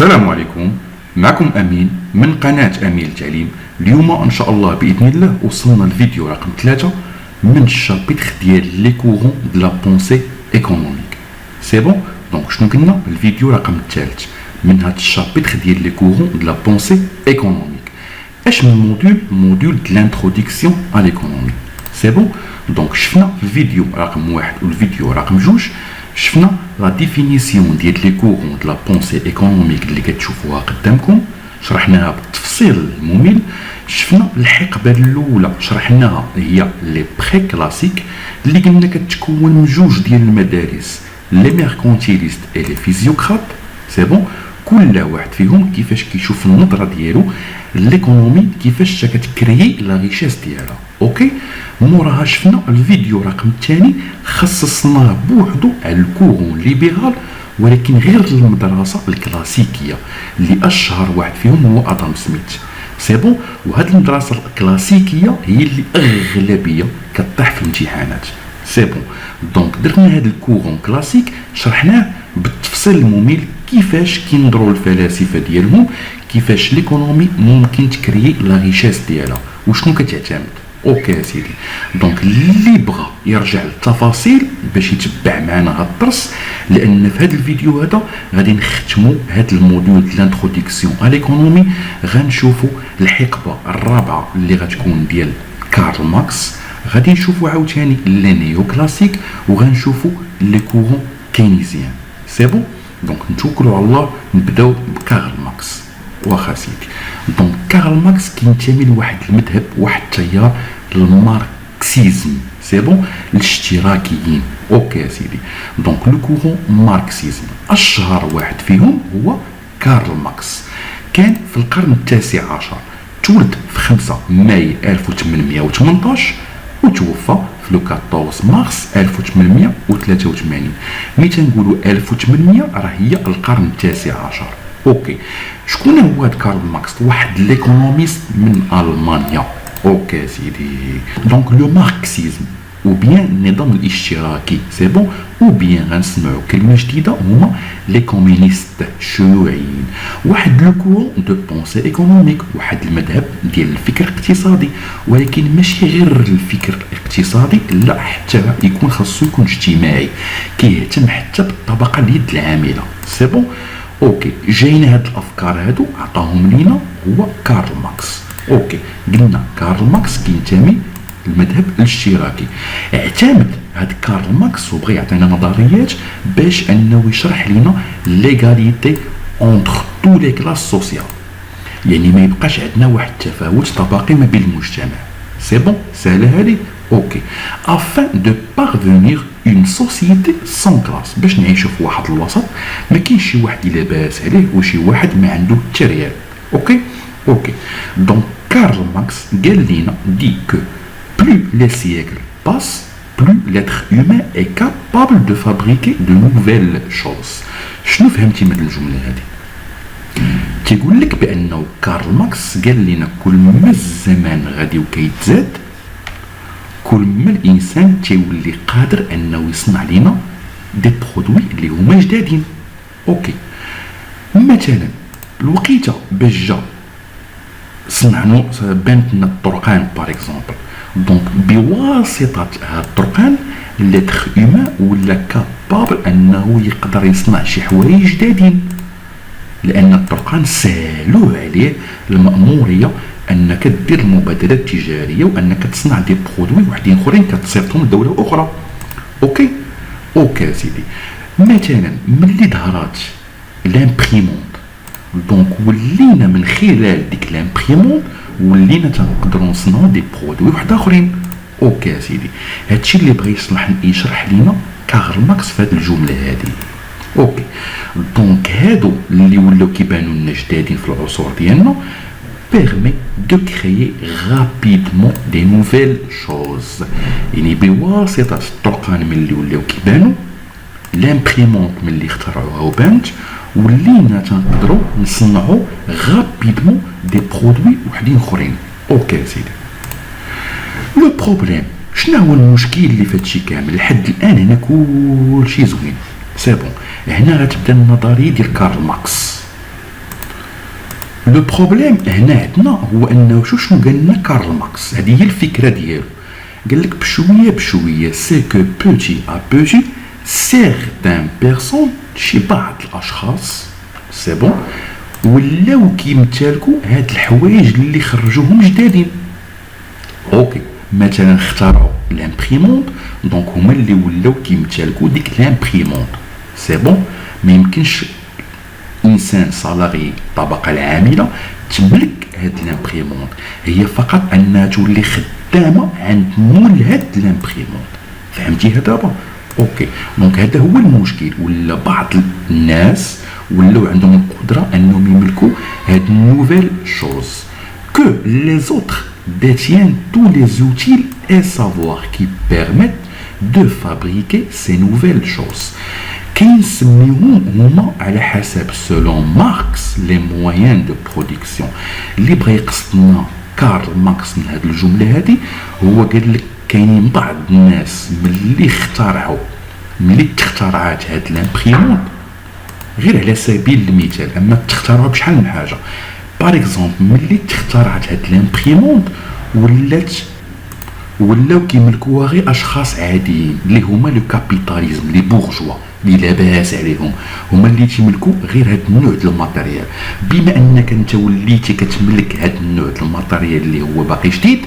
السلام عليكم. معكم أمين من قناة أمين التعليم. اليوم إن شاء الله بإذن الله وصلنا الفيديو رقم 3 من الشابيتر ديال لي كورون دو لا بونسي ايكونوميك. سي بون. دونك شنو قلنا الفيديو رقم الثالث من هاد الشابيتر ديال لي كورون دو لا بونسي ايكونوميك. اش من موديول دو لانتروديكسيون ا ليكونومي. سي بون. دونك شفنا في الفيديو رقم 1 والفيديو رقم 2 شفنا لا ديفينيسيون ديال لي كورون دو لا بونسي ايكونوميك اللي كتشوفوها قدامكم، شرحناها بالتفصيل الممل. شفنا الحقبه الاولى شرحناها هي لي بري كلاسيك اللي قلنا كتكون من جوج ديال المدارس، لي ميركونتيليست اي لي فيزيوقراط. سي بون. كل واحد فيهم كيفاش كيشوف النظره ديالو ليكونومي، كيفاش كتكريي لا ريشيس ديالها. اوكي. موراها شفنا الفيديو رقم الثاني خصصناه بوحدو على الكورون ليبرال، ولكن غير المدرسه الكلاسيكيه اللي اشهر واحد فيهم هو ادم سميث. سي بون. وهاد المدرسه الكلاسيكيه هي اللي اغلبيه كطيح في الامتحانات. سي بون. دونك درنا هاد الكورون كلاسيك شرحناه بالتفصيل الممل، كيفاش كينظروا الفلاسفه ديالهم، كيفاش ليكونومي ممكن تكريي لا ريشيس ديالها وشنو كتعتمد. اوكي يا سيدي. دونك اللي بغى يرجع للتفاصيل باش يتبع معنا هاد الدرس، لان في هاد الفيديو هذا غادي نختموا هاد الموديول ديال لانتروديكسيون ا ليكونومي. غنشوفوا الحقبه الرابعه اللي غتكون ديال كارل ماركس، غادي نشوفوا عاوتاني لي نيو كلاسيك، وغنشوفوا لي كورون كينيزيان. سي بون. دونك نتوكلوا على الله، نبداو بكارل ماركس. واخا سيدي. دونك كارل ماركس كينتمي لواحد المذهب، واحد التيار الماركسيزم. سي بون. الاشتراكيين. اوكي يا سيدي. دونك لو كورون ماركسيزم اشهر واحد فيهم هو كارل ماركس. كان في القرن التاسع عشر، تولد في 5 ماي 1818 وتوفى في 14 مارس 1883. ملي تنقولوا 1800 راه هي القرن التاسع عشر. اوكي. شكون هو هاد كارل ماركس؟ واحد ليكونوميست من المانيا. اوكي سيدي. دونك لو ماركسيزم او بيان النظام الاشتراكي. سي بون. او بيان غنسمعوا كلمه جديده هما لي كومونيست الشيوعيين. واحد لو كورون دو بونسي ايكونوميك، واحد المذهب ديال الفكر الاقتصادي، ولكن ماشي غير الفكر الاقتصادي، لا حتى يكون خاصو يكون اجتماعي، كيهتم حتى بالطبقه اليد العامله. سي بون. اوكي. جايين هاد الافكار هادو عطاهم لينا هو كارل ماركس. اوكي. قلنا كارل ماركس كينتمي المذهب الاشتراكي. اعتمد هاد كارل ماركس وبغى يعطينا نظريات باش انه يشرح لنا ليغاليتي اونتر تو لي كلاس سوسيال، يعني ما يبقاش عندنا واحد التفاوت طبقي ما بين المجتمع. سي بون. سهله هادي. اوكي. afin de parvenir une société sans classe، باش نعيشوا في واحد الوسط ما كاينش شي واحد اللي لاباس عليه وشي واحد ما عنده حتى ريال. اوكي. اوكي. دونك كارل ماركس قال لنا دي كو plus les siècles passent, plus l'être humain est capable de fabriquer de nouvelles choses. شنو فهمتي من الجمله هذه؟ تيقول لك بانه كارل ماركس قال لنا كل ما الزمان غادي وكيتزاد، كل ما الانسان تيولي قادر انه يصنع لنا دي برودوي اللي هما جدادين. اوكي. مثلا الوقيته باش جا صنعنا بانت لنا الطرقان باغ اكزومبل، دونك بواسطه هاد الطرقان لتر هيومان ولا كابابل انه يقدر يصنع شي حوايج جدادين، لان الطرقان سالوه عليه المأموريه انك دير المبادرات التجاريه وانك تصنع دي برودوي وحدين اخرين كتصيفطهم لدوله اخرى. اوكي. اوكي سيدي. مثلا ملي ظهرات لامبريمونت، دونك ولينا من خلال ديك لامبريمونت ولينا تنقدروا نصنعوا دي برودوي واحد اخرين. اوكي يا سيدي. هادشي اللي بغى يشرح لينا كارل ماركس في هاد الجمله هادي. اوكي. دونك هادو اللي ولاو كيبانوا لنا جدادين في العصور ديالنا permet de créer rapidement des nouvelles choses، يعني بواسطه الطرقان من اللي ولاو كيبانوا، لامبريمونت من اللي اخترعوها وبانت، ولينا تنقدروا نصنعوا غابيدمون دي برودوي وحدين اخرين. اوكي يا سيدي. لو بروبليم شنو هو المشكل اللي في هادشي كامل؟ لحد الان هنا كلشي زوين. سي بون. هنا غتبدا النظريه ديال كارل ماركس. لو بروبليم هنا عندنا هو انه شنو قال لنا كارل ماركس، هذه هي الفكره ديالو. قال لك بشويه بشويه سي كو بوتي ا بوتي سيغتان بيرسون، شي بعض الاشخاص سي بون ولاو كيمتلكوا هاد الحوايج اللي خرجوهم جدادين. اوكي مثلا اخترعوا الامبريمونت، دونك هما اللي ولاو كيمتلكوا ديك الامبريمونت سي بون. ما يمكنش انسان صالاري الطبقه العامله تملك هاد الامبريمونت، هي فقط انها تولي خدامه عند مول هاد الامبريمونت. فهمتيها دابا؟ اوكي دونك هذا هو المشكل، ولا بعض الناس ولاو عندهم القدره انهم يملكوا هاد نوفيل شوز que les autres détiennent tous les outils et savoirs qui permettent de fabriquer ces nouvelles choses. كينسميوهم هما على حسب سولون ماركس لي مويان دو برودكسيون. اللي بغى يقصدنا كارل ماركس من هاد الجمله هادي هو قال لك كاينين بعض الناس ملي تخترعات هاد الامبريمونت، غير على سبيل المثال اما تخترعوا بشحال من حاجه. باغ اكزومبل ملي تخترعت هاد الامبريمونت ولاو كيملكوها غير اشخاص عاديين اللي هما لو كابيتاليزم، لي بورجوا اللي لاباس عليهم، هما اللي تيملكوا غير هاد النوع ديال الماتيريال. بما انك انت وليتي كتملك هاد النوع ديال الماتيريال اللي هو باقي جديد،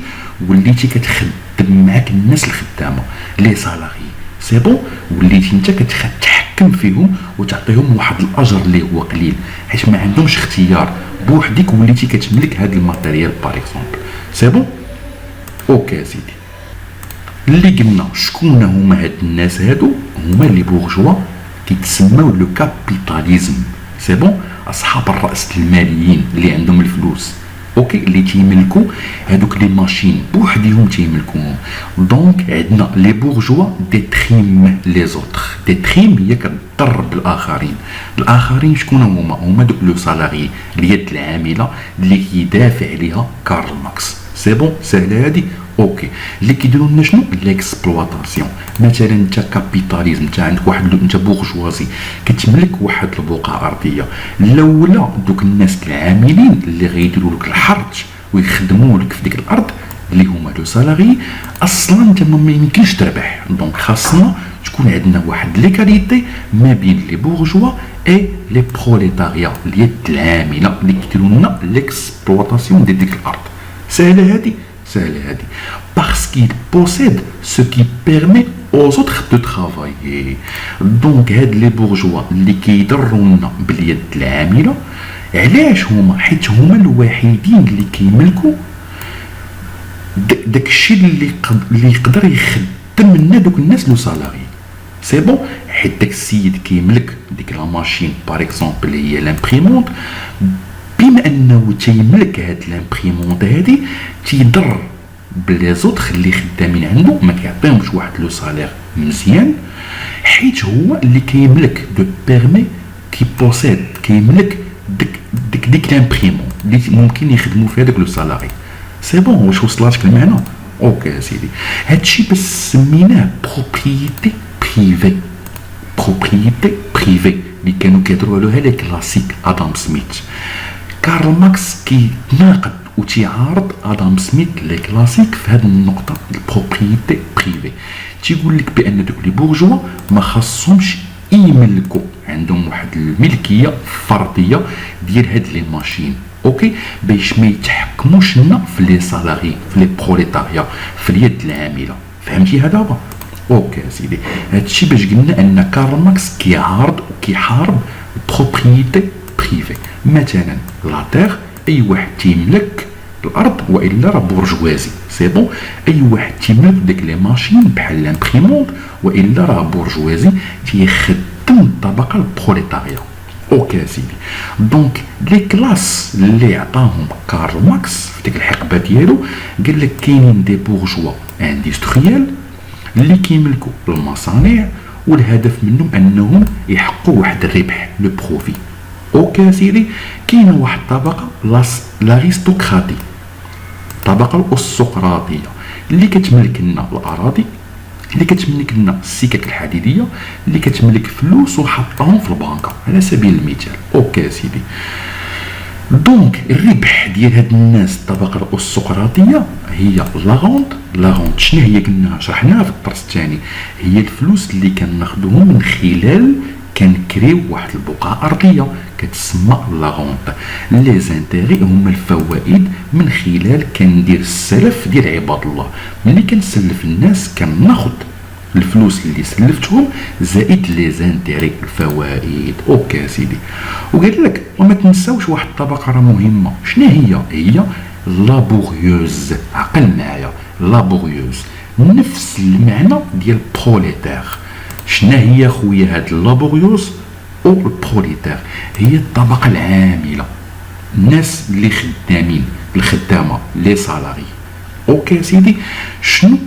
وليتي كتخدم معاك الناس الخدامه لي سالاري سي بون، وليتي انت كتحكم فيهم وتعطيهم واحد الاجر اللي هو قليل حيت ما عندهمش اختيار، بوحدك وليتي كتملك هاد الماتيريال باغ اكزومبل سي بون. اوكي سيدي، اللي قلنا شكون هما هاد الناس هادو؟ هما لي بورجوا كيتسموا لو كابيتاليزم سي بون، اصحاب الراس الماليين اللي عندهم الفلوس. اوكي اللي تيملكوا هادوك لي ماشين بوحدهم تيملكوهم. دونك عندنا لي بورجوا ديتريم لي زوتر، ديتريم هي كتضرب الاخرين شكون هما دوك لو سالاري اليد العامله اللي كيدافع عليها كارل ماركس سي بون. سهله هادي؟ اوكي اللي كيديروا لنا شنو؟ ليكسبلواتاسيون. مثلا انت كابيتاليزم، انت عندك واحد انت بورجوازي كتملك واحد البقعه ارضيه، الاولى دوك الناس العاملين اللي غيديروا لك الحرث ويخدموا لك في ديك الارض اللي هما لو سالاري، اصلا انت ما يمكنش تربح. دونك خاصنا تكون عندنا واحد لي كاليتي ما بين لي بورجوا اي لي بروليتاريا اليد العامله اللي كيديروا لنا ليكسبلواتاسيون ديال ديك الارض. سهله هادي؟ Parce qu'il possède ce qui permet aux autres de travailler. Donc هاد لي بورجوا اللي كيضرونا باليد العامله، علاش هما؟ حيت هما الوحيدين اللي كيملكوا داكشي اللي يقدر يخدم لنا دوك الناس لو سالاري سي بون. حيت داك السيد كيملك ديك لا ماشين باغ اكزومبل هي لامبريمونت، بما انه تيملك هاد الامبريمونت هادي تيضر بلي زوطخ اللي خدامين عنده، ما كيعطيهمش واحد لو سالير مزيان، حيت هو اللي كيملك دو بيرمي كي بوسيد، كيملك ديك الامبريمون اللي ممكن يخدموا فيها داك لو سالاري سي بون. واش وصلاتك المعنى؟ اوكي يا سيدي، هادشي بس سميناه بروبريتي بريفي. بروبريتي بريفي اللي كانوا كيهضروا عليها لي كلاسيك ادم سميث. كارل ماركس كيتناقض وتيعارض ادم سميث لي كلاسيك في هذه النقطه البروبريتي بريفي. تيقول لك بان دوك لي بورجوا ما خاصهمش يملكوا، عندهم واحد الملكيه فرديه ديال هاد لي ماشين اوكي، باش ما يتحكموش لنا في لي سالاري، في لي بروليتاريا، في اليد العامله. فهمتي هذا دابا؟ اوكي يا سيدي، هادشي باش قلنا ان كارل ماركس كيعارض وكيحارب البروبريتي بريفي. مثلا لا تيغ، اي واحد تيملك الارض والا راه بورجوازي سي بون، اي واحد تيملك ديك لي ماشين بحال لامبريمونت والا راه بورجوازي تيخدم الطبقه البروليتاريا. اوكي يا سيدي، دونك لي كلاس اللي عطاهم كارل ماركس في ديك الحقبه ديالو قال لك كاينين دي بورجوا اندستريال اللي كيملكوا المصانع والهدف منهم انهم يحققوا واحد الربح لو بروفي. اوكي يا سيدي، كاينه واحد الطبقه لاريستوكراتي، الطبقه الارستقراطيه اللي كتملك لنا الاراضي، اللي كتملك لنا السكك الحديديه، اللي كتملك فلوس وحطهم في البنكه على سبيل المثال. اوكي يا سيدي، دونك الربح ديال هاد الناس الطبقه الارستقراطيه هي لا غونت شنو هي؟ قلنا شرحناها في الدرس الثاني، هي الفلوس اللي كناخذوهم من خلال كنكريو واحد البقعه ارضيه كتسمى لا غونت. لي زانتيغي هما الفوائد من خلال كندير السلف ديال عباد الله. ملي كنسلف الناس كناخذ الفلوس اللي سلفتهم زائد لي زانتيغي الفوائد. اوكي سيدي. وقال لك وما تنساوش واحد الطبقه راه مهمه، شنو هي لابوريوز. عقل معايا، لابوريوز نفس المعنى ديال بروليتير. شنو هي خويا هاد لابوريوز او البروليتير؟ هي الطبقه العامله، الناس اللي خدامين، الخدامه، لي سالاري. اوكي سيدي. شنو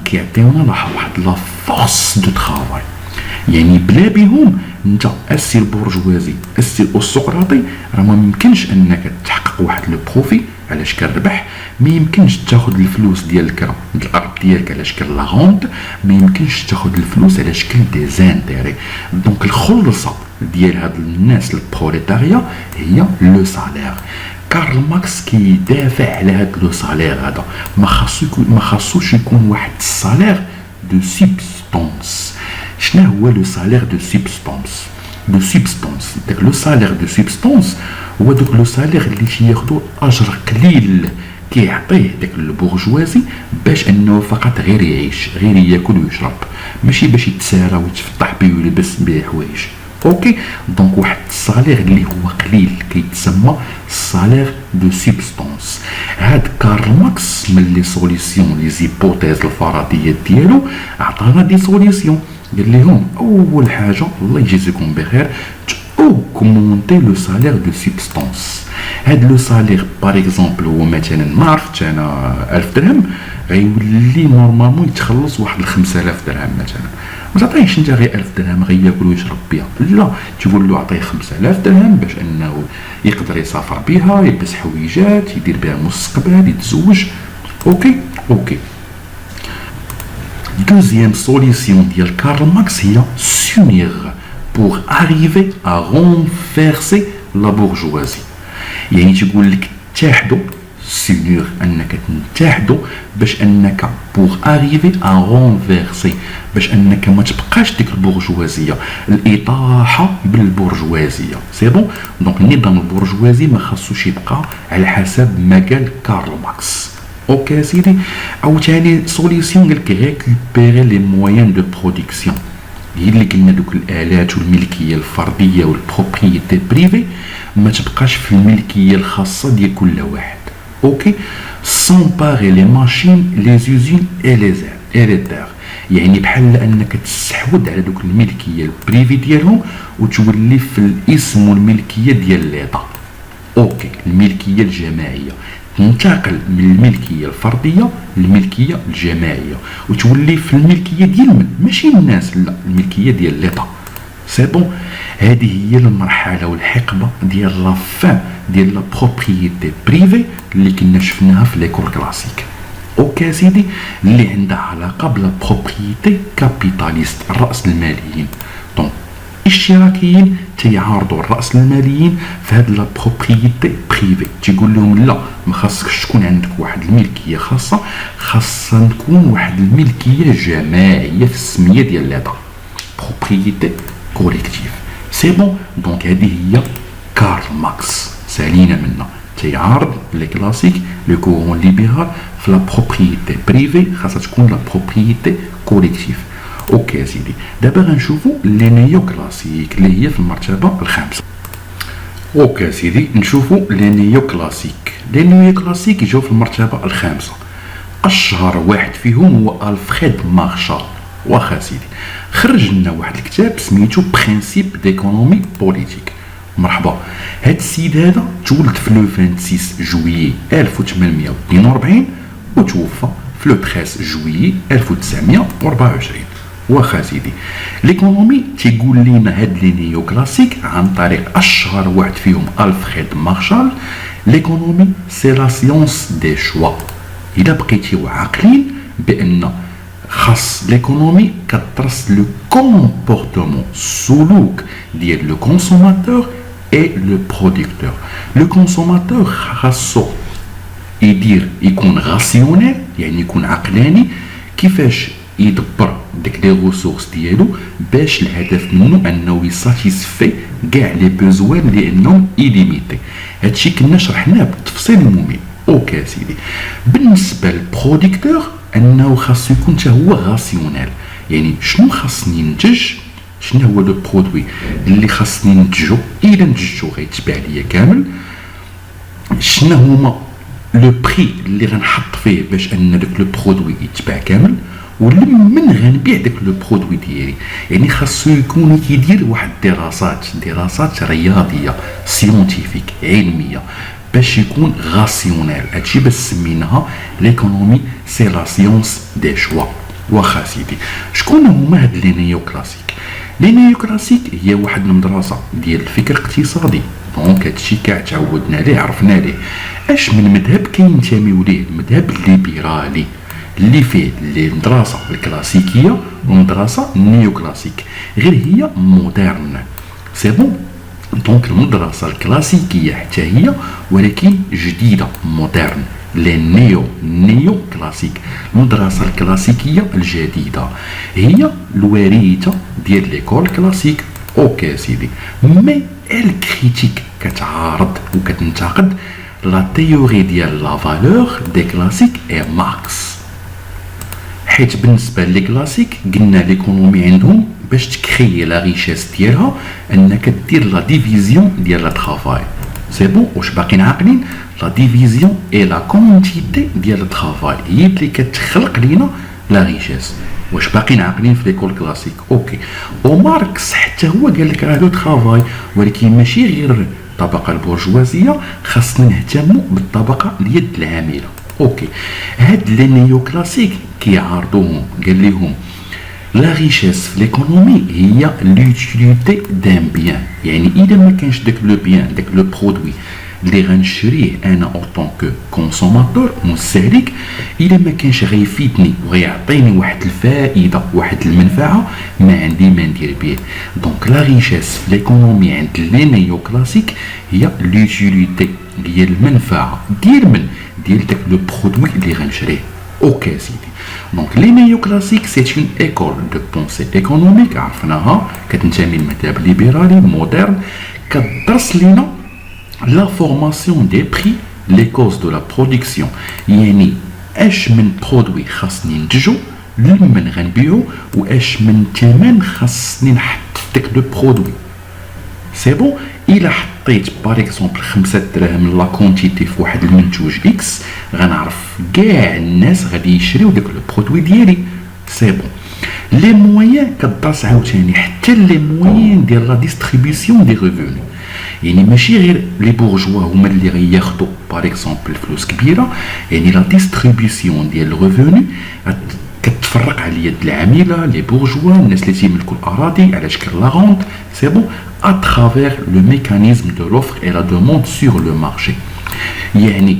كيعطيونا واحد لا فورس دو ترافاي، يعني بلا بهم انت السي البورجوازي السي الارستقراطي راه ما يمكنش انك تحقق واحد لو بروفي على شكل ربح، ما يمكنش تاخذ الفلوس ديالك من الارض ديالك على شكل لا غونت، ما يمكنش تاخذ الفلوس على شكل دي زانتيري. دونك الخلصه ديال هاد الناس البروليتاريا هي لو سالير. كارل ماركس كيدافع على هاد لو سالير هذا، ما خاصوش يكون واحد السالير دو سيبستونس. شنو هو لو سالير دو سيبستونس؟ داك لو سالير دو سيبستونس هو دوك لو سالير اللي تياخدو اجر قليل كيعطيه داك البورجوازي باش انه فقط غير يعيش، غير ياكل ويشرب، ماشي باش يتسارى ويتفطح بيه ويلبس بيه حوايج. اوكي. دونك واحد السالير اللي هو قليل كيتسمى سالير دو سيبستونس. هاد كارل ماركس من لي سوليسيون لي زيبوتيز الفرضيات ديالو عطانا دي سوليسيون. قال لهم اول حاجه الله يجازيكم بخير اوغمونتي لو سالير دو سيبستونس. هاد لو سالير باغ اكزومبل هو مثلا ما عرفتش انا 1000 درهم غيولي نورمالمون يتخلص واحد 5000 درهم مثلا. ما تعطيهش انت غير 1000 درهم غياكل ويشرب بها، لا تقول له عطيه 5000 درهم باش انه يقدر يسافر بها، يلبس حويجات، يدير بها مستقبل، يتزوج. اوكي. Deuxième solution ديال كارل ماركس هي s'unir pour arriver à renverser la bourgeoisie. يعني تقول لك اتحدوا، s'unir انك تتحدوا باش انك pour arriver à renverser، باش انك ما تبقاش ديك البورجوازيه الاطاحه بالبورجوازيه. سي بون. دونك النظام البورجوازي ما خاصوش يبقى على حسب ما قال كارل ماركس. اوكي سيدي. او ثاني سوليسيون قال لك ريكوبيري لي مويان دو برودكسيون، هي اللي قلنا دوك الالات والملكيه الفرديه والبروبريتي بريفي ما تبقاش في الملكيه الخاصه ديال كل واحد. اوكي. سامباري لي ماشين لي زوزين اي لي تير، يعني بحال انك تستحوذ على دوك الملكيه البريفي ديالهم وتولي في الاسم والملكيه ديال ليطا. اوكي. الملكيه الجماعيه تنتقل من الملكيه الفرديه للملكيه الجماعيه وتولي في الملكيه ديال من؟ ماشي الناس، لا، الملكيه ديال ليطا. سي بون. هذه هي المرحله والحقبه ديال لا فان ديال لا بروبريتي بريفي اللي كنا شفناها في ليكول كلاسيك. اوكي سيدي. اللي عندها علاقه بلا بروبريتي كابيتاليست، الراس الماليين. دونك الاشتراكيين تيعارضوا الراس الماليين في هاد لا بروبريتي بريفي، تيقول لهم لا، ما خاصكش تكون عندك واحد الملكيه خاصه، خاصها تكون واحد الملكيه جماعيه في السميه ديال ليطا، بروبريتي كوليكتيف. سي بون. دونك هذه هي كارل ماركس، سالينا منها. تيعارض لي كلاسيك لو كورون ليبرال في لا بروبريتي بريفي، خاصها تكون لا بروبريتي كوليكتيف. اوكي سيدي. دابا غنشوفوا لي نيو كلاسيك اللي هي في المرتبه الخامسه. اوكي سيدي. نشوفوا لي نيو كلاسيك. لي نيو كلاسيك يجوا في المرتبه الخامسه. اشهر واحد فيهم هو الفريد مارشال. واخا سيدي خرج لنا واحد الكتاب سميتو برينسيپ ديكونومي بوليتيك. مرحبا. هاد السيد هذا تولد في لو 26 جويي 1842 وتوفى في لو 13 جويي 1924. واخا سيدي. ليكونومي تيقول لينا هاد لي نيو كلاسيك عن طريق اشهر واحد فيهم الفريد مارشال. ليكونومي سي لا سيونس دي شوا. الا بقيتيو عاقلين بان خاص ليكونومي كتدرس لو كومبورتمون، السلوك ديال لو كونسوماتور et le producteur. Le consommateur خاصو يدير يكون راسيونيل يعني يكون عقلاني كيفاش يدبر ديك لي ريسورس ديالو باش الهدف منه انه يساتيسفي كاع لي بوزوان لانهم ايليميتي. هادشي كنا شرحناه بالتفصيل الممل. اوكي سيدي. بالنسبه للبروديكتور انه خاصو يكون حتى هو راسيونيل يعني شنو خاصني ننتج، شنو هو لو برودوي اللي خاصني ننتجو، الا نتجتو غيتباع ليا كامل، شنو هما لو بري اللي غنحط فيه باش ان داك لو برودوي يتباع كامل، ولمن غنبيع داك لو برودوي ديالي. يعني خاصو يكون كيدير واحد دراسات رياضيه سيونتيفيك علميه باش يكون راسيونيل. هادشي باش سميناها ليكونومي سي لا سيونس دي شوا. واخا سيدي، شكون هما هاد لي نيو كلاسيك؟ لي نيو كلاسيك هي واحد المدرسه ديال الفكر الاقتصادي. دونك هادشي كاع تعودنا عليه عرفنا ليه. اش من مذهب كينتميو ليه؟ المذهب الليبرالي اللي فيه المدرسه الكلاسيكيه والمدرسه النيو كلاسيك، غير هي مودرن. سي بون. دونك المدرسه الكلاسيكيه حتى هي ولكن جديده مودرن. لي نيو كلاسيك، المدرسه الكلاسيكيه الجديده هي الوريثه ديال ليكول كلاسيك. اوكي سيدي. مي الكريتيك كتعارض وكتنتقد لا تيوري ديال لا فالور دي كلاسيك اي ماركس، حيت بالنسبه لي كلاسيك قلنا ليكونومي عندهم باش تكري لا ريشيس ديالها انك دير لا ديفيزيون ديال لا طرافاي. سي بون. واش باقيين عاقلين؟ لا ديفيزيون اي لا كونتيتي ديال الطرافاي هي اللي كتخلق لينا لا ريشيس. واش باقيين عاقلين في ليكول كلاسيك؟ اوكي. وماركس حتى هو قال لك راه لو طرافاي، ولكن ماشي غير الطبقه البورجوازيه، خاصنا نهتموا بالطبقه اليد العامله. اوكي. هاد لي نيو كلاسيك كيعارضوهم، قال لهم لا ريشيس في ليكونومي هي لوتيليتي دان بيان، يعني اذا ما كانش داك لو بيان داك لو برودوي اللي غنشريه انا او طونكو كونسوماتور مستهلك، اذا ما كانش غيفيدني وغيعطيني واحد الفائده واحد المنفعه، ما عندي ما ندير به. دونك لا ريشيس في ليكونومي عند لي نيو كلاسيك هي لوتيليتي، هي المنفعه ديال داك لو برودوي اللي غنشريه. اوكي سيدي. دونك لي نيو كلاسيك سي اون ايكول دو بونسي ايكونوميك عرفناها، كتنتمي للمذهب ليبرالي مودرن، كتدرس لينا لا فورماسيون دي بري لي كوز دو لا برودكسيون، يعني اش من برودوي خاصني ننتجو، لمن غنبيعو، واش من ثمن خاصني نحط في داك لو برودوي. سي بون. الا حطيت باغ اكزومبل 5 دراهم لا كونتيتي في واحد المنتوج اكس، غنعرف كاع الناس غادي يشريو داك لو برودوي ديالي. سي بون. لي مويان كدرس عاوتاني حتى لي مويان ديال لا ديستريبيسيون دي ريفوني، يعني ماشي غير لي بورجوا هما اللي غياخدو باغ اكزومبل فلوس كبيره، يعني لا ديستريبيسيون ديال الريفوني كتفرق على اليد العامله، لي بورجوا، الناس اللي تيملكوا الاراضي على شكل لا غونت. سي بون. à travers le mécanisme de l'offre et la demande sur le marché. يعني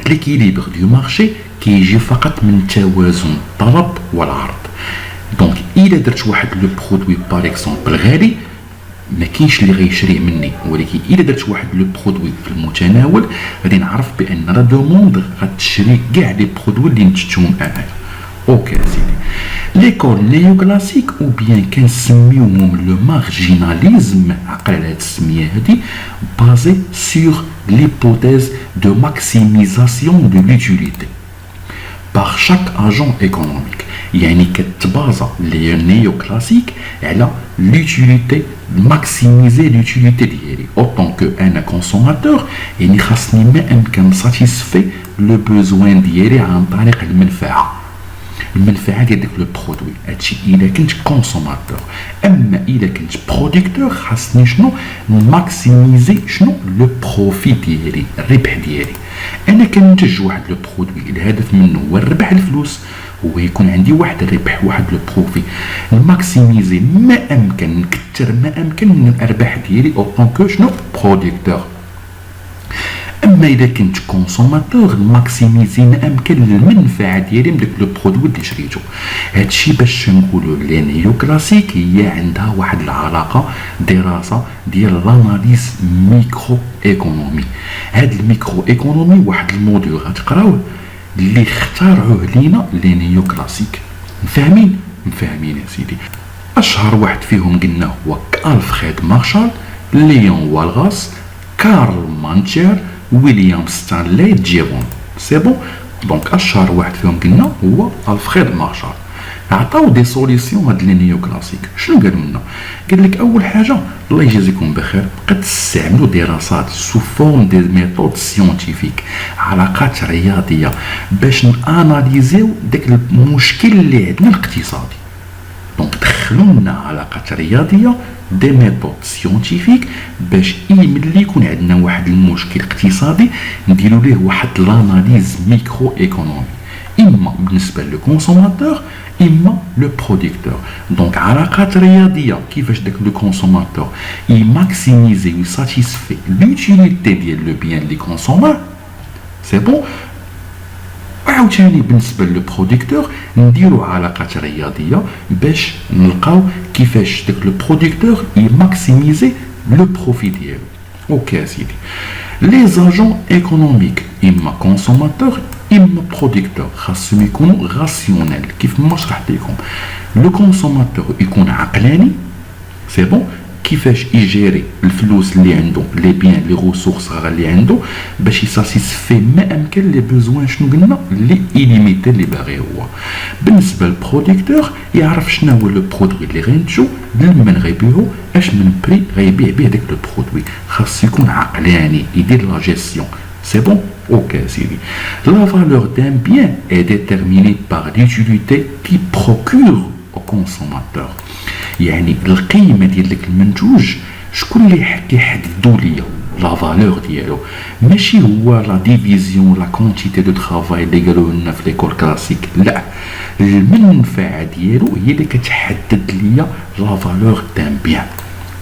l'équilibre du marché كيجي فقط من توازن الطلب والعرض. دونك الا درت واحد لو برودوي باغ اكزومبل غالي، ما كاينش اللي غيشريه مني، ولكن الا درت واحد لو برودوي في المتناول غادي نعرف بان لا دوموند غتشري كاع لي برودوي اللي نتجتهم انايا. اوكي سيدي. ليكول نيو كلاسيك او بيان كنسميوهم لو مارجيناليزم، عقل على هاد السميه هادي، بازي سور ليبوتيز دو ماكسيميزاسيون دو لوتيليتي باغ شاك اجون ايكونوميك، يعني كتبازا لي نيو كلاسيك على لوتيليتي، ماكسيميزي لوتيليتي ديالي او طونكو انا كونسوماتور، يعني خاصني ما امكن ساتيسفي لو بوزوان ديالي عن طريق المنفعه ديال داك لو برودوي. هادشي الا كنت كونسوماتور. اما الا كنت بروديكتور خاصني شنو؟ ماكسيميزي شنو؟ لو بروفي ديالي، الربح ديالي. انا كننتج واحد لو برودوي الهدف منه هو الربح، الفلوس، هو يكون عندي واحد الربح واحد لو بروفي، ماكسيميزي ما امكن، نكثر ما امكن من الارباح ديالي او طونكو شنو؟ بروديكتور. اما اذا كنت كونسوماتور ماكسيميزي ما امكن المنفعه ديالي من داك لو برودوي اللي شريته. هادشي باش نقولوا لي نيو كلاسيك هي عندها واحد العلاقه دراسه ديال لاناليز ميكرو ايكونومي. هاد الميكرو ايكونومي واحد الموديول غتقراوه اللي اخترعوه لينا لي نيو كلاسيك. مفاهمين يا سيدي. اشهر واحد فيهم قلنا هو الفريد مارشال، ليون والغاس، كارل مانتشير، ويليام ستانلي جيرون. سي بون. دونك اشهر واحد فيهم قلنا هو الفريد مارشال. عطاو دي سوليسيون هاد لي نيو كلاسيك. شنو قالوا لنا؟ قال لك اول حاجه الله يجازيكم بخير بقات تستعملوا دراسات سو فورم دي ميثود سيونتيفيك، علاقات رياضيه، باش ناناليزيو داك المشكل اللي عندنا الاقتصادي. دونك دخلوا لنا علاقات رياضيه دي ميثود سيونتيفيك باش ملي يكون عندنا واحد المشكل اقتصادي نديروا ليه واحد لاناليز ميكرو ايكونومي، اما بالنسبه للكونسوماتور اما لو بروديكتور. دونك علاقات رياضيه كيفاش داك لو كونسوماتور يماكسيميزي ويساتيسفي لوتيليتي ديال لو بيان اللي كونسوماه. سي بون. وعاوتاني بالنسبه لو بروديكتور نديرو علاقات رياضيه باش نلقاو كيفاش داك لو بروديكتور يماكسيميزي لو بروفي ديالو. اوكي سيدي. لي زاجون ايكونوميك اما كونسوماتور اما بروديكتور خاصهم يكونوا راسيونيل كيف ما شرحت لكم. لو كونسوماتور يكون عقلاني. سي بون. كيفاش يجيري الفلوس اللي عنده، لي بيان لي ريسورس اللي عنده باش يساسيسفي ما امكن لي بوزوان شنو قلنا اللي ايليميتي اللي باغي هو. بالنسبه للبروديكتور يعرف شنو هو لو برودوي اللي غينتجو، لمن غيبيعو، اش من بري غيبيع به داك لو برودوي. خاص يكون عقلاني يدير لا جيستيون. سي بون. اوكي سيدي. لا فالور دان بيان est déterminée par l'utilité qui procure au consommateur. يعني القيمه ديال داك المنتوج شكون اللي كيحددوا ليا لا فالور ديالو؟ ماشي هو لا ديفيزيون لا كونتيتي دو ترافاي اللي قالوا لنا في ليكول كلاسيك، لا، المنفعه ديالو هي اللي كتحدد ليا لا فالور دان بيان.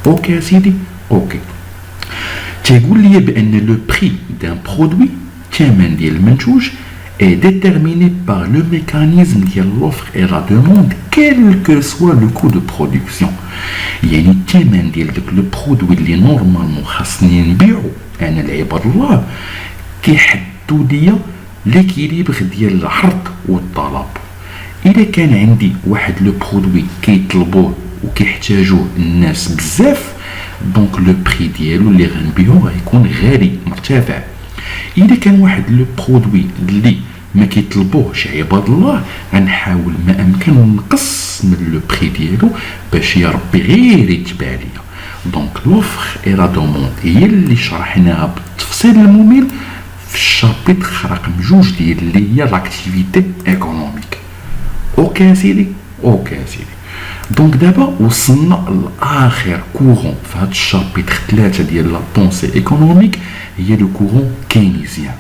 اوكي سيدي. اوكي. تيقول لي بان لو بري دان برودوي، الثمن ديال المنتوج est déterminé par le mécanisme de l'offre et la demande, quel que soit le coût de production. يعني الثمن ديال داك لو برودوي اللي نورمالمون خاصني نبيعو انا العباد الله كيحددوا ليا ليكيليبر ديال العرض والطلب. اذا كان عندي واحد لو برودوي كيطلبوه وكيحتاجوه الناس بزاف، دونك لو بري ديالو اللي غنبيعو غيكون غالي مرتفع. اذا كان واحد لو برودوي اللي ما كيطلبوهش عباد الله غنحاول ما امكن نقص من لو بري ديالو باش يا ربي غير يتباع ليا. دونك لوفر اي لا دوموند هي اللي شرحناها بالتفصيل الممل في الشابيتر رقم 2 ديال اللي هي لاكتيفيتي ايكونوميك. اوكي سيدي. اوكي سيدي. دونك دابا وصلنا لاخر كورون في هذا الشابيتر 3 ديال لا بونسي ايكونوميك، هي لو كورون كينيزيان.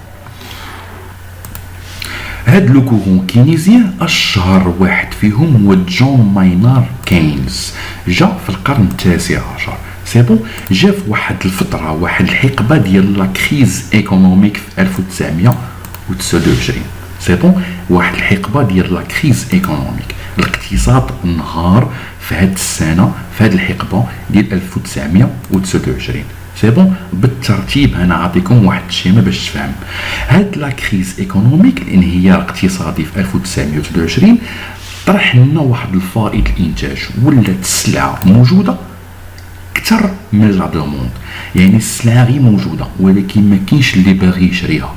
هاد لو كورون كينيزيان اشهر واحد فيهم هو جون ماينار كينز. جا في القرن التاسع عشر. سي بون. جا في واحد الفتره، واحد الحقبه ديال لا كريز ايكونوميك في 1929. سي بون. واحد الحقبه ديال لا كريز ايكونوميك، الاقتصاد انهار في هاد السنه، في هاد الحقبه ديال 1929. سي بون. بالترتيب انا اعطيكم واحد الشيمه باش تفهم. هاد لا كريز ايكونوميك الانهيار الاقتصادي في 1929 طرح لنا واحد الفائض الانتاج، ولات السلعه موجوده اكثر من لا دوموند. يعني السلعه غير موجوده ولكن ما كاينش اللي باغي يشريها،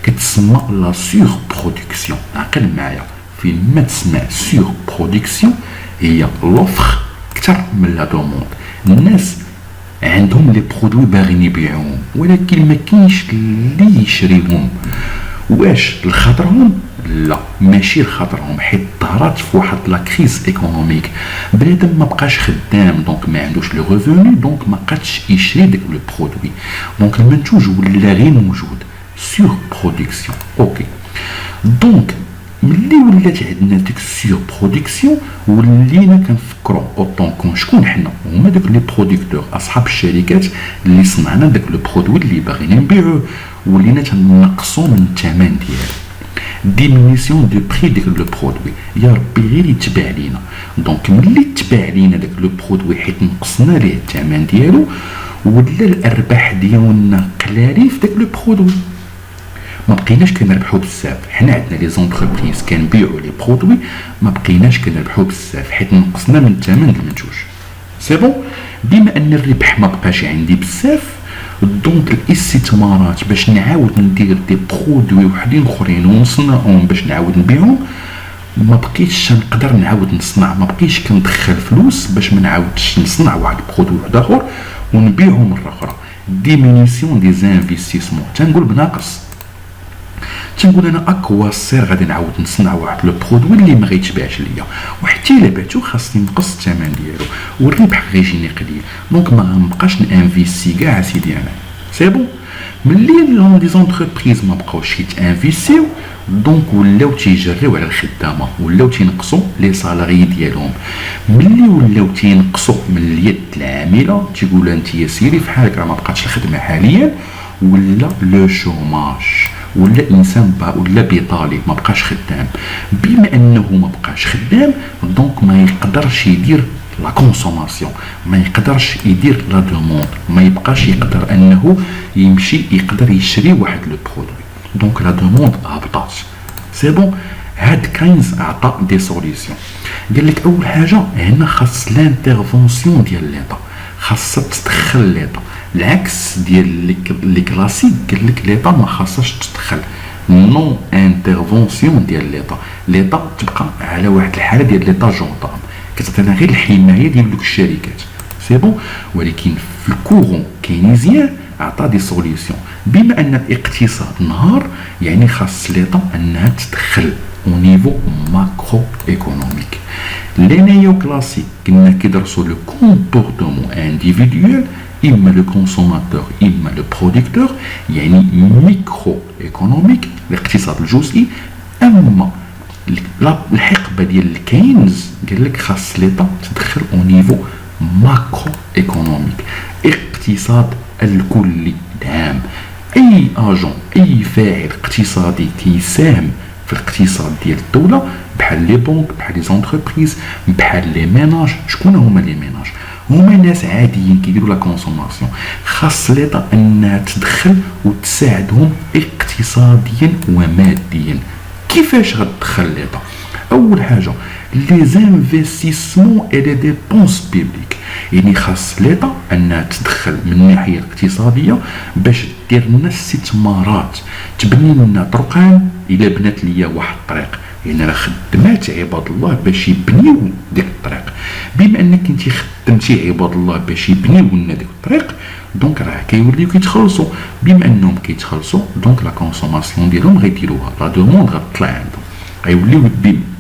كتسمى لا سور برودكسيون. عقل معايا، فين ما تسمع سور برودكسيون هي لوفر اكثر من لا دوموند. الناس عندهم لي برودوي باغيين يبيعوهم ولكن ما كاينش اللي يشريهم. واش لخاطرهم؟ لا، ماشي لخاطرهم، حيت ظهرات في واحد لا كريز ايكونوميك بنادم ما بقاش خدام، دونك ما عندوش لو ريفوني، دونك ما قادش يشري داك لو برودوي، دونك المنتوج ولا غير موجود. سور برودكسيون. اوكي. دونك ملي ولات عندنا ديك السور برودكسيون ولينا كنفكروا اوطون شكون حنا هما داك لي بروديكتور، اصحاب الشركات اللي صنعنا داك لو برودوي اللي باغيين نبيعوه. ولينا تنقصوا من الثمن ديالو. ديمينيسيون دو بري ديك لو برودوي، يا ربي غير يتباع لينا. دونك ملي تباع لينا داك لو برودوي حيت نقصنا ليه الثمن ديالو، ولا الارباح ديالنا قلالين في داك لو برودوي، ما بقيناش كنربحوا بزاف. حنا عندنا لي زونتربريز كنبيعوا لي برودوي، ما بقيناش كنربحوا بزاف حيت نقصنا من الثمن ديال المنتوج. سي بون، بما ان الربح ما بقاش عندي بزاف، دونك الاستثمارات باش نعاود ندير دي برودوي وحدين اخرين ونصنعهم باش نعاود نبيعهم، ما بقيتش نقدر نعاود نصنع، ما بقيتش كندخل فلوس باش ما نعاودش نصنع واحد برودوي واحد اخر ونبيعه مره اخرى. ديمينيسيون دي زانفيستيسمون، تنقول بناقص، تنقول انا اكوا سير غادي نعاود نصنع واحد لو برودوي اللي ما غيتباعش ليا، وحتى الا بعتو خاصني نقص الثمن ديالو والربح غيجيني قليل، دونك ما غنبقاش نانفيستي كاع سيدي انا. سي بون، ملي لي زونتربريز ما بقاوش يتانفيستيو، دونك ولاو تيجريو على الخدامه، ولاو تينقصوا لي سالاري ديالهم. ملي ولاو تينقصوا من اليد العامله، تيقول انت يا سيدي في حالك راه ما بقاتش الخدمه حاليا، ولا لو شوماج، ولا انسان ولا بطالي ما بقاش خدام. بما انه ما بقاش خدام، دونك ما يقدرش يدير لا كونسوماسيون، ما يقدرش يدير لا دوموند، ما يبقاش يقدر انه يمشي يقدر يشري واحد لو برودوي، دونك لا دوموند هبطات. سي بون، هاد كاينز عطى دي سوليسيون. قال لك اول حاجه هنا خاص لانترفونسيون ديال ليطا، خاصها تدخل ليطا، العكس ديال لي كلاسيك قال لك ليطا ما خاصهاش تدخل، نو انترفونسيون ديال ليطا. ليطا تبقى على واحد الحاله ديال ليطا جونطام، كتعطينا غير الحمايه ديال دوك الشركات. سي بون، ولكن في الكورون كينيزيان عطى دي سوليسيون. بما ان الاقتصاد نهار، يعني خاص ليطا انها تدخل او نيفو ماكرو ايكونوميك. لي نيو كلاسيك كنا كيدرسوا لو كومبورتمون انديفيدويل، اما لو كونسوماتور اما لو برودكتور، يعني ميكرو ايكونوميك الاقتصاد الجزئي. اما الحقبه ديال الكينز قال لك خاص ليطا تدخل او نيفو ماكرو ايكونوميك، اقتصاد الكلي العام. اي اجون، اي فاعل اقتصادي كيساهم في الاقتصاد ديال الدوله، بحال لي بونك، بحال لي زونتربريز، بحال لي ميناج. شكون هما لي ميناج؟ هما ناس عاديين كيديروا لا كونسوماسيون، خاص ليطا انها تدخل وتساعدهم اقتصاديا وماديا. كيفاش غتدخل ليطا؟ اول حاجه لي زانفيستيسمون اي لي ديبونس بيبليك، يعني خاص ليطا انها تدخل من الناحيه الاقتصاديه باش دير لنا استثمارات، تبني لنا طرقان. الا بنات ليا واحد الطريق، يعني راه خدمات عباد الله باش يبنيو ديك الطريق. بما انك انت خدمتي عباد الله باش يبنيو لنا ديك الطريق، دونك راه كيوليو كيتخلصوا. بما انهم كيتخلصوا، دونك لا كونسوماسيون ديالهم غيديروها، لا دوموند غتطلع عندهم، غيوليو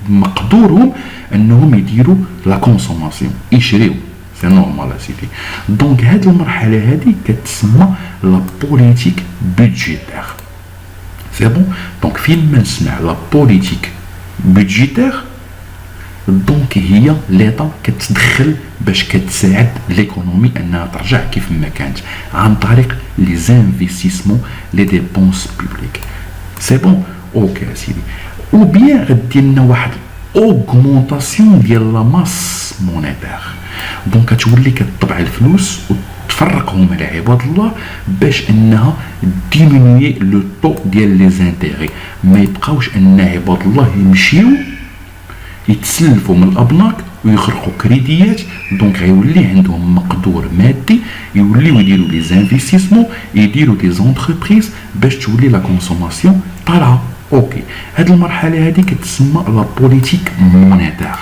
بمقدورهم انهم يديروا لا كونسوماسيون، يشريو. سي نورمال سيدي. دونك هاد المرحله هادي كتسمى لا بوليتيك بودجيتير. سي بون، دونك فين ما نسمع لا بوليتيك بودجيتير، دونك هي ليطا كتدخل باش كتساعد ليكونومي انها ترجع كيف ما كانت عن طريق لي زانفيستيسمون لي ديبونس بوبليك. سي بون، اوكي سيدي. او بيان غدير لنا واحد اوغمونطاسيون ديال لا ماس مونيتير، دونك كتولي كتطبع الفلوس وتفرقهم على عباد الله باش انها ديمينوي لو طو ديال لي زانتيغي، ما يبقاوش ان عباد الله يمشيو يتسلفوا من الابناك ويخرقوا كريديات. دونك غيولي عندهم مقدور مادي، يوليو يديروا لي زانفيستيسمون، يديروا دي زونتربريز باش تولي لا كونسوماسيون طالعه. اوكي، هاد المرحله هادي كتسمى لا بوليتيك مونيتير.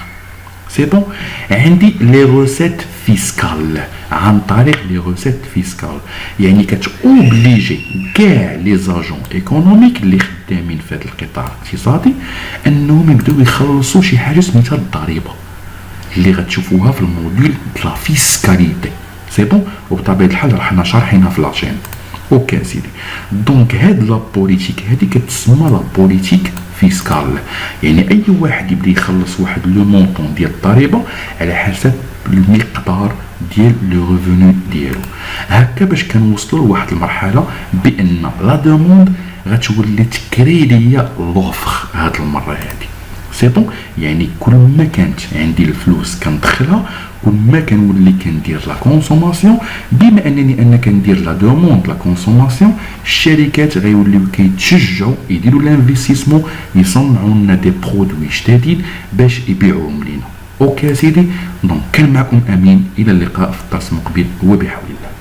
سي بون، عندي لي روسيت فيسكال. عن طريق لي روسيت فيسكال يعني كتوبليجي كاع لي زاجون ايكونوميك اللي خدامين في هذا القطاع الاقتصادي انهم يبداو يخلصوا شي حاجه سميتها الضريبه اللي غتشوفوها في الموديل لا فيسكاليتي. سي بون، وبطبيعه الحال راحنا شارحينها في لاشين. اوكي سيدي. دونك هاد لا بوليتيك هادي كتسمى لا بوليتيك فيسكال، يعني اي واحد يبدا يخلص واحد لو مونطون ديال الضريبه على حسب المقدار ديال لو ريفوني ديالو. هكا باش كنوصلوا لواحد المرحله بان لا دوموند غتولي تكريديه لوفر هاد المره هادي. سي بون، يعني كل ما كانت عندي الفلوس كندخلها، كل ما كنولي كندير لا كونسوماسيون. بما انني انا كندير لا دوموند لا كونسوماسيون، الشركات غيوليو كيتشجعوا يديروا لانفستيسمون، يصنعوا لنا دي برودوي جدادين باش يبيعوهم لينا. اوكي سيدي، دونك كان معكم امين، الى اللقاء في الدرس المقبل وبحول الله.